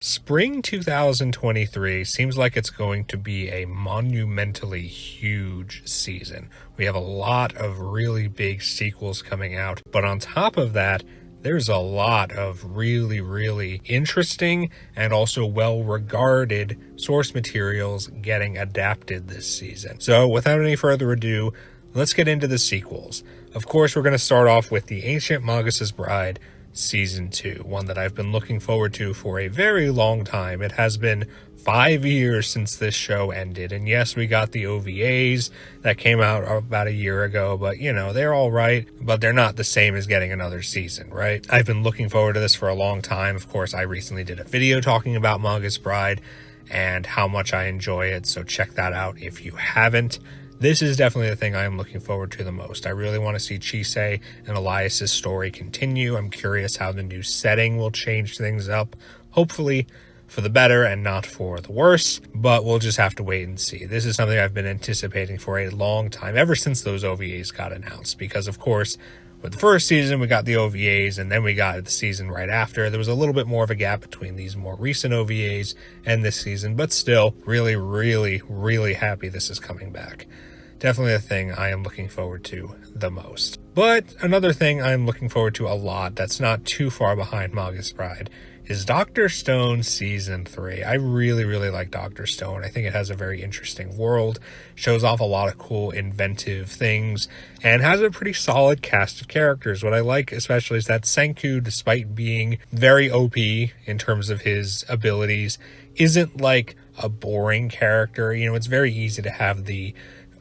Spring 2023 seems like it's going to be a monumentally huge season. We have a lot of really big sequels coming out, but on top of that, there's a lot of really interesting and also well-regarded source materials getting adapted this season. So without any further ado, let's get into the sequels. Of course, we're going to start off with The Ancient Magus' Bride, Season 2, one that I've been looking forward to for a very long time. It has been 5 years since this show ended, and yes, we got the OVAs that came out about a year ago, but you know, they're all right, but they're not the same as getting another season, right? I've been looking forward to this for a long time. Of course, I recently did a video talking about Magus Bride and how much I enjoy it, so check that out if you haven't. This is definitely the thing I am looking forward to the most. I really want to see Chise and Elias's story continue. I'm curious how the new setting will change things up, hopefully for the better and not for the worse, but we'll just have to wait and see. This is something I've been anticipating for a long time, ever since those OVAs got announced, because of course, with the first season, we got the OVAs, and then we got the season right after. There was a little bit more of a gap between these more recent OVAs and this season, but still, really happy this is coming back. Definitely a thing I am looking forward to the most. But another thing I'm looking forward to a lot that's not too far behind Magus Bride is Dr. Stone Season 3. I really like Dr. Stone. I think it has a very interesting world, shows off a lot of cool, inventive things, and has a pretty solid cast of characters. What I like especially is that Senku, despite being very OP in terms of his abilities, isn't like a boring character. You know, it's very easy to have the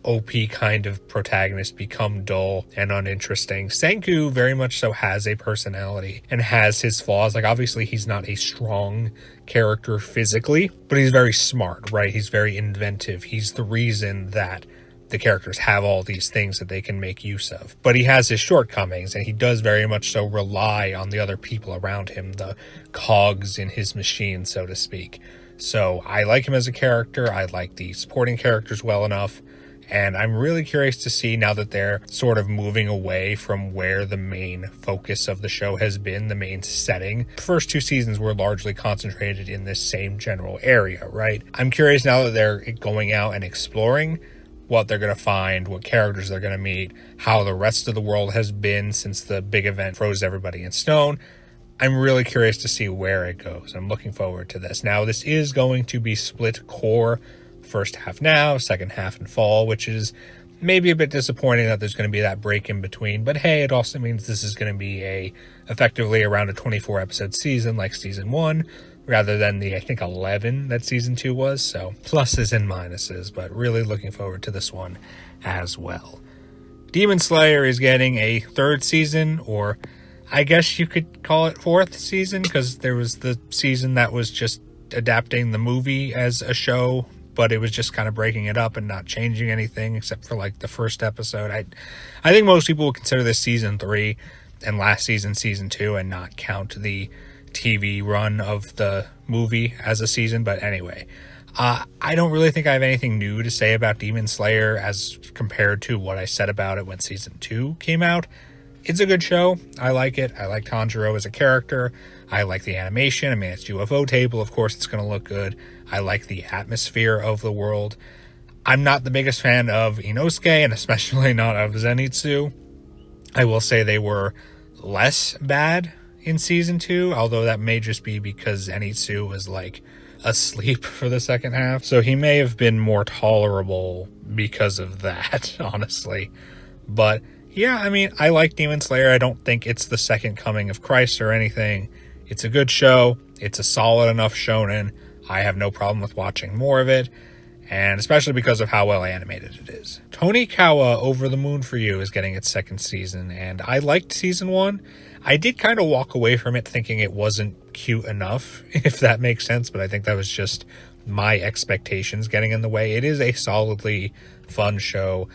OP kind of protagonist become dull and uninteresting. Senku very much so has a personality and has his flaws. Like, obviously he's not a strong character physically, but he's very smart, right? He's very inventive. He's the reason that the characters have all these things that they can make use of. But he has his shortcomings, and he does very much so rely on the other people around him, the cogs in his machine, so to speak. So I like him as a character. I like the supporting characters well enough. And I'm really curious to see, now that they're sort of moving away from where the main focus of the show has been, the main setting. The first 2 seasons were largely concentrated in this same general area, right? I'm curious now that they're going out and exploring what they're going to find, what characters they're going to meet, how the rest of the world has been since the big event froze everybody in stone. I'm really curious to see where it goes. I'm looking forward to this. Now, this is going to be split core. First half now, second half in fall, which is maybe a bit disappointing that there's going to be that break in between, but hey, it also means this is going to be effectively around a 24 episode season like season 1, rather than the, I think, 11 that season 2 was. So pluses and minuses, but really looking forward to this one as well. Demon Slayer is getting a 3rd season, or I guess you could call it 4th season, because there was the season that was just adapting the movie as a show, but it was just kind of breaking it up and not changing anything except for like the first episode. I think most people would consider this season 3 and last season 2 and not count the TV run of the movie as a season. But anyway, I don't really think I have anything new to say about Demon Slayer as compared to what I said about it when season 2 came out. It's a good show. I like it. I like Tanjiro as a character. I like the animation. I mean, it's UFO Table. Of course, it's going to look good. I like the atmosphere of the world. I'm not the biggest fan of Inosuke, and especially not of Zenitsu. I will say they were less bad in season 2, although that may just be because Zenitsu was like asleep for the second half. So he may have been more tolerable because of that, honestly. But yeah, I mean, I like Demon Slayer. I don't think it's the second coming of Christ or anything. It's a good show. It's a solid enough shonen. I have no problem with watching more of it, and especially because of how well animated it is. Tonikawa, Over the Moon for You, is getting its 2nd season, and I liked season 1. I did kind of walk away from it thinking it wasn't cute enough, if that makes sense, but I think that was just my expectations getting in the way. It is a solidly fun show.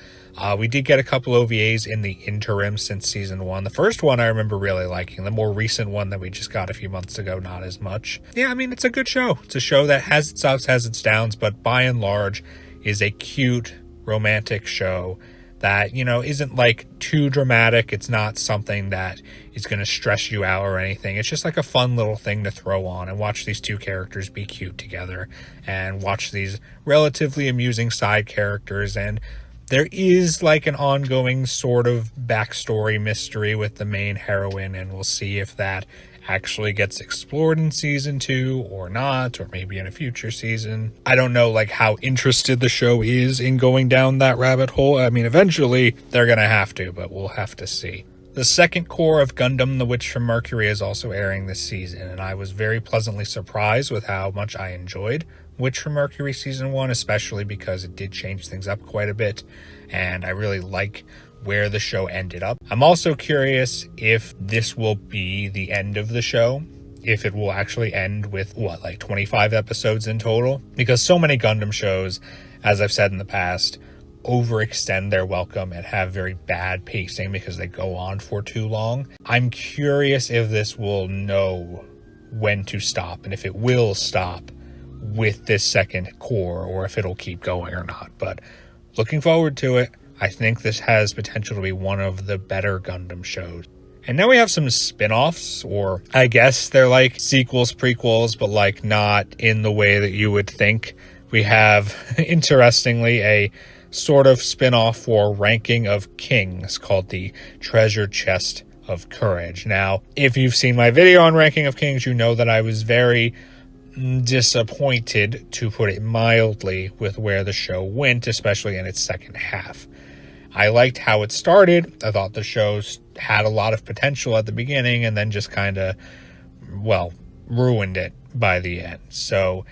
We did get a couple OVAs in the interim since season 1. The first one I remember really liking. The more recent one that we just got a few months ago, not as much. Yeah, I mean, it's a good show. It's a show that has its ups, has its downs, but by and large is a cute, romantic show that, isn't like too dramatic. It's not something that is going to stress you out or anything. It's just like a fun little thing to throw on and watch these two characters be cute together and watch these relatively amusing side characters. And there is like an ongoing sort of backstory mystery with the main heroine, and we'll see if that actually gets explored in season 2 or not, or maybe in a future season. I don't know like how interested the show is in going down that rabbit hole. I mean, eventually they're gonna have to, but we'll have to see. The second core of Gundam, The Witch from Mercury, is also airing this season, and I was very pleasantly surprised with how much I enjoyed Witch from Mercury season 1, especially because it did change things up quite a bit, and I really like where the show ended up. I'm also curious if this will be the end of the show, if it will actually end with, 25 episodes in total? Because so many Gundam shows, as I've said in the past, overextend their welcome and have very bad pacing because they go on for too long. I'm curious if this will know when to stop, and if it will stop with this second core, or if it'll keep going or not. But looking forward to it. I think this has potential to be one of the better Gundam shows. And now we have some spin-offs, or I guess they're like sequels, prequels, but like not in the way that you would think. We have, interestingly, a sort of spin-off for Ranking of Kings called the Treasure Chest of Courage. Now, if you've seen my video on Ranking of Kings, you know that I was very disappointed, to put it mildly, with where the show went, especially in its second half. I liked how it started. I thought the show had a lot of potential at the beginning, and then just kind of, ruined it by the end. So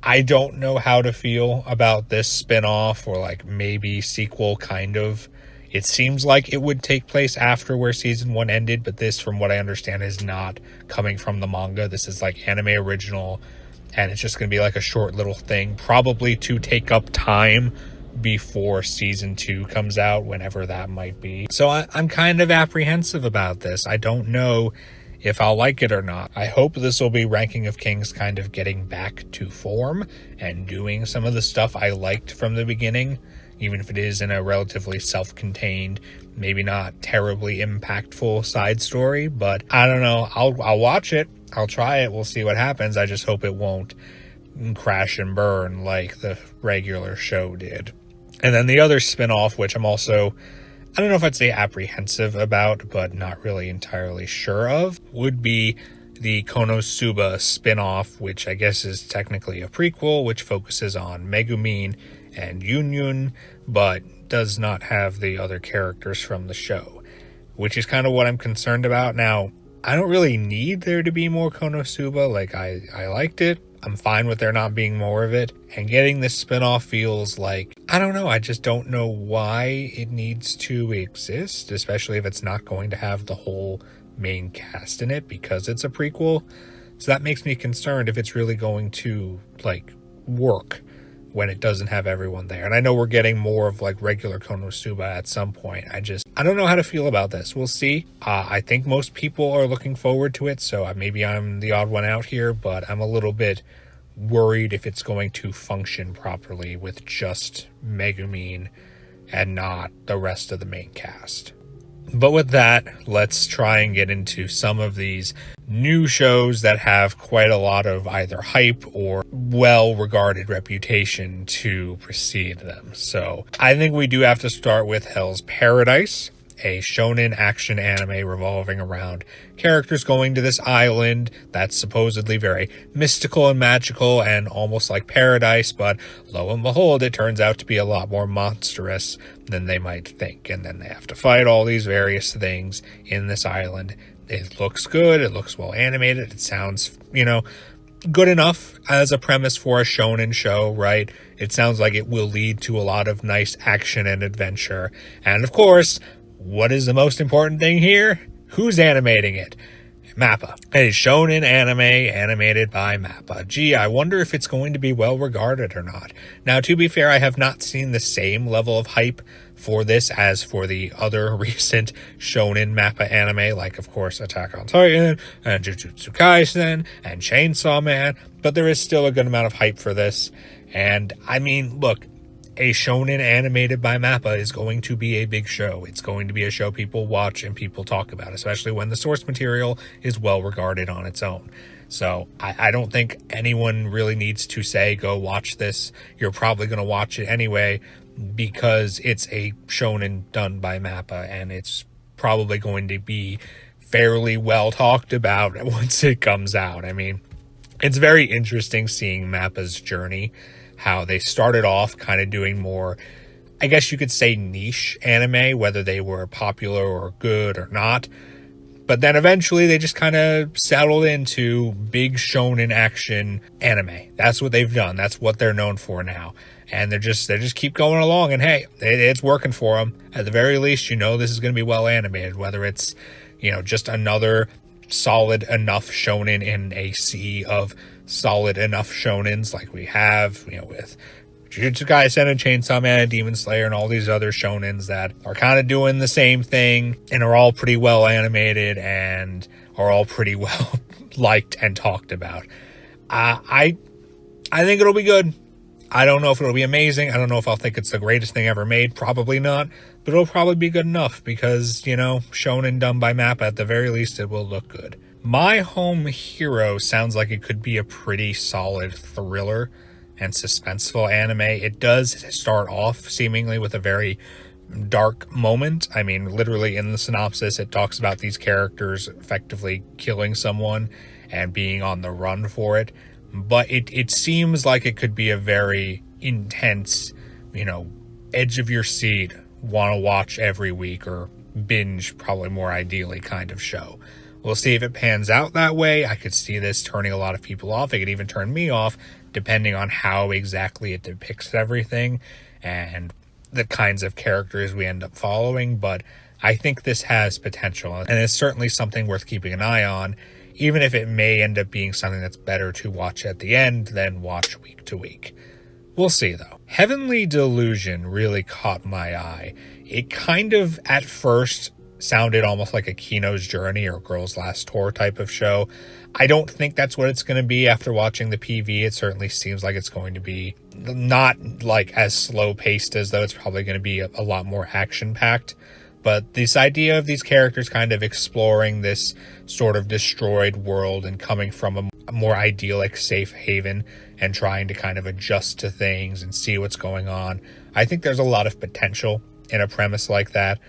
I don't know how to feel about this spin-off, or like maybe sequel kind of. It seems like it would take place after where season 1 ended, but this, from what I understand, is not coming from the manga. This is like anime original, and it's just going to be like a short little thing, probably to take up time before season 2 comes out, whenever that might be. So I'm kind of apprehensive about this. I don't know if I'll like it or not. I hope this will be Ranking of Kings kind of getting back to form and doing some of the stuff I liked from the beginning, even if it is in a relatively self-contained, maybe not terribly impactful side story. But I don't know. I'll watch it. I'll try it. We'll see what happens. I just hope it won't crash and burn like the regular show did. And then the other spin-off, which I'm also, I don't know if I'd say apprehensive about, but not really entirely sure of, would be the Konosuba spin-off, which I guess is technically a prequel, which focuses on Megumin and Yunyun, but does not have the other characters from the show, which is kind of what I'm concerned about. Now, I don't really need there to be more Konosuba. Like, I liked it. I'm fine with there not being more of it. And getting this spinoff feels like, I don't know, I just don't know why it needs to exist, especially if it's not going to have the whole main cast in it because it's a prequel. So that makes me concerned if it's really going to, work when it doesn't have everyone there. And I know we're getting more of, regular Konosuba at some point. I don't know how to feel about this. We'll see. I think most people are looking forward to it, so maybe I'm the odd one out here, but I'm a little bit worried if it's going to function properly with just Megumin and not the rest of the main cast. But with that, let's try and get into some of these new shows that have quite a lot of either hype or well-regarded reputation to precede them. So I think we do have to start with Hell's Paradise, a shonen action anime revolving around characters going to this island that's supposedly very mystical and magical and almost like paradise, but lo and behold, it turns out to be a lot more monstrous than they might think. And then they have to fight all these various things in this island. It looks good. It looks well animated. It sounds, good enough as a premise for a shonen show, right? It sounds like it will lead to a lot of nice action and adventure. And of course, what is the most important thing here? Who's animating it? Mappa. A shonen anime animated by Mappa. Gee, I wonder if it's going to be well regarded or not. Now, to be fair, I have not seen the same level of hype for this as for the other recent shonen Mappa anime, like, of course, Attack on Titan, and Jujutsu Kaisen, and Chainsaw Man, but there is still a good amount of hype for this. And, I mean, look, a shonen animated by Mappa is going to be a big show. It's going to be a show people watch and people talk about, especially when the source material is well regarded on its own. So I don't think anyone really needs to say, go watch this. You're probably going to watch it anyway because it's a shonen done by Mappa, and it's probably going to be fairly well talked about once it comes out. I mean, it's very interesting seeing Mappa's journey, how they started off kind of doing more, I guess you could say, niche anime, whether they were popular or good or not. But then eventually they just kind of settled into big shonen action anime. That's what they've done. That's what they're known for now. And they just keep going along, and hey, it's working for them. At the very least, you know this is going to be well animated, whether it's, you know, just another solid enough shonen in a sea of solid enough shonens like we have, you know, with Jujutsu Kaisen and Chainsaw Man and Demon Slayer and all these other shonens that are kind of doing the same thing and are all pretty well animated and are all pretty well liked and talked about. I think it'll be good. I don't know if it'll be amazing. I don't know if I'll think it's the greatest thing ever made. Probably not. But it'll probably be good enough because, you know, shonen done by Mappa, at the very least, it will look good. My Home Hero sounds like it could be a pretty solid thriller and suspenseful anime. It does start off seemingly with a very dark moment. I mean, literally in the synopsis, it talks about these characters effectively killing someone and being on the run for it. But it seems like it could be a very intense, you know, edge of your seat, want to watch every week or binge, probably more ideally, kind of show. We'll see if it pans out that way. I could see this turning a lot of people off. It could even turn me off, depending on how exactly it depicts everything and the kinds of characters we end up following. But I think this has potential, and it's certainly something worth keeping an eye on, even if it may end up being something that's better to watch at the end than watch week to week. We'll see, though. Heavenly Delusion really caught my eye. It kind of, at first, sounded almost like a Kino's Journey or Girl's Last Tour type of show. I don't think that's what it's going to be after watching the PV. It certainly seems like it's going to be not like as slow-paced as though it's probably going to be a lot more action-packed. But this idea of these characters kind of exploring this sort of destroyed world and coming from a more idyllic safe haven and trying to kind of adjust to things and see what's going on. I think there's a lot of potential in a premise like that.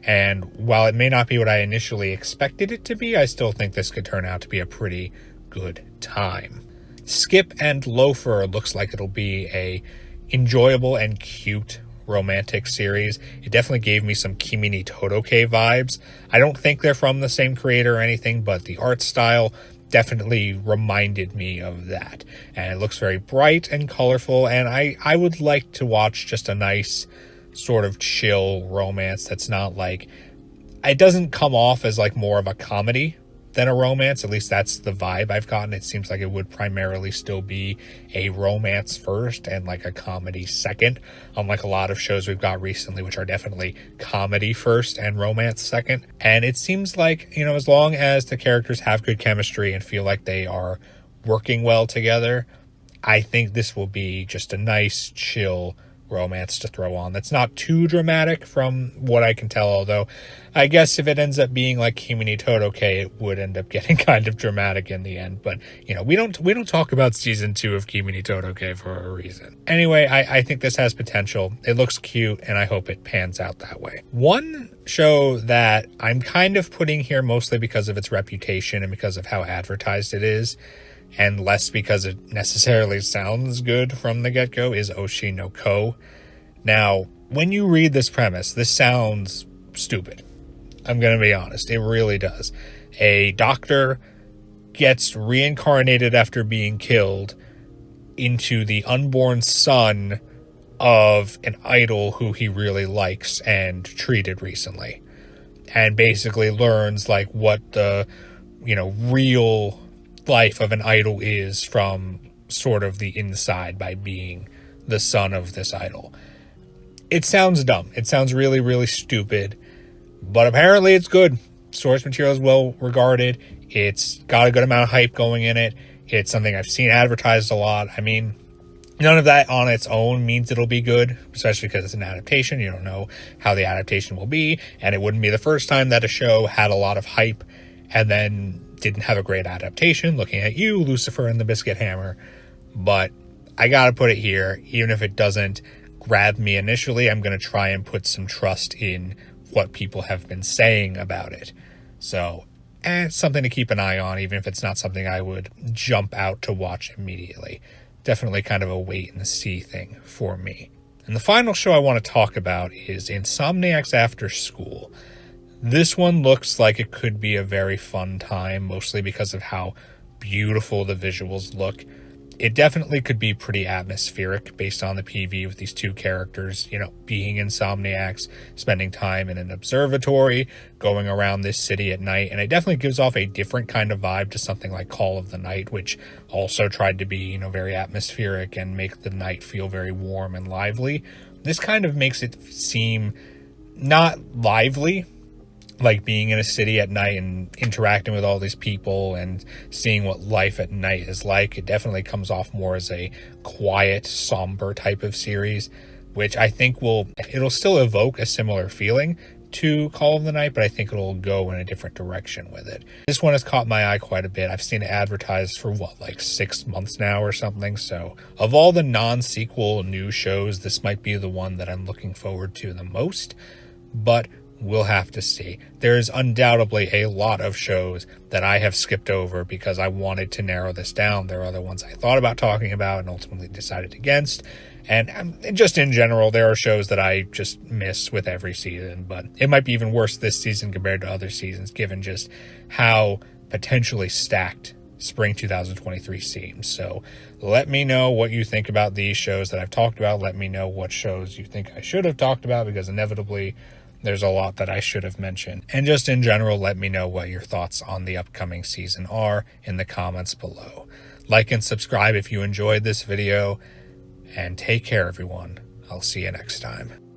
And while it may not be what I initially expected it to be, I still think this could turn out to be a pretty good time. Skip and Loafer looks like it'll be a enjoyable and cute romantic series. It definitely gave me some Kimi ni Todoke vibes. I don't think they're from the same creator or anything, but the art style definitely reminded me of that. And it looks very bright and colorful, and I would like to watch just a nice sort of chill romance that's not like, it doesn't come off as like more of a comedy than a romance. At least that's the vibe I've gotten. It seems like it would primarily still be a romance first and like a comedy second, unlike a lot of shows we've got recently, which are definitely comedy first and romance second. And it seems like, you know, as long as the characters have good chemistry and feel like they are working well together, I think this will be just a nice, chill romance to throw on. That's not too dramatic from what I can tell, although I guess if it ends up being like Kimi ni Todoke, it would end up getting kind of dramatic in the end. But, you know, we don't talk about season 2 of Kimi ni Todoke for a reason. Anyway, I think this has potential. It looks cute, and I hope it pans out that way. One show that I'm kind of putting here mostly because of its reputation and because of how advertised it is, and less because it necessarily sounds good from the get-go, is Oshi no Ko. Now, when you read this premise, this sounds stupid. I'm going to be honest. It really does. A doctor gets reincarnated after being killed into the unborn son of an idol who he really likes and treated recently. And basically learns, like, what the, you know, real life of an idol is from sort of the inside by being the son of this idol. It sounds dumb. It sounds really, really stupid, but apparently it's good. Source material is well regarded. It's got a good amount of hype going in it. It's something I've seen advertised a lot. I mean, None of that on its own means it'll be good, especially because it's an adaptation. You don't know how the adaptation will be, and it wouldn't be the first time that a show had a lot of hype and then didn't have a great adaptation. Looking at you, Lucifer and the Biscuit Hammer. But I gotta put it here, even if it doesn't grab me initially, I'm gonna try and put some trust in what people have been saying about it. So, it's something to keep an eye on, even if it's not something I would jump out to watch immediately. Definitely kind of a wait and see thing for me. And the final show I want to talk about is Insomniacs After School. This one looks like it could be a very fun time, mostly because of how beautiful the visuals look. It definitely could be pretty atmospheric based on the PV with these two characters, being insomniacs, spending time in an observatory, going around this city at night. And it definitely gives off a different kind of vibe to something like Call of the Night, which also tried to be, very atmospheric and make the night feel very warm and lively. This kind of makes it seem not lively, like being in a city at night and interacting with all these people and seeing what life at night is like. It definitely comes off more as a quiet, somber type of series, which I think it'll still evoke a similar feeling to Call of the Night, but I think it'll go in a different direction with it. This one has caught my eye quite a bit. I've seen it advertised for 6 months now or something. So of all the non-sequel new shows, this might be the one that I'm looking forward to the most, but we'll have to see. There's undoubtedly a lot of shows that I have skipped over because I wanted to narrow this down. There are other ones I thought about talking about and ultimately decided against. And just in general, there are shows that I just miss with every season, but it might be even worse this season compared to other seasons, given just how potentially stacked spring 2023 seems. So let me know what you think about these shows that I've talked about. Let me know what shows you think I should have talked about, because inevitably there's a lot that I should have mentioned. And just in general, let me know what your thoughts on the upcoming season are in the comments below. Like and subscribe if you enjoyed this video, and take care, everyone. I'll see you next time.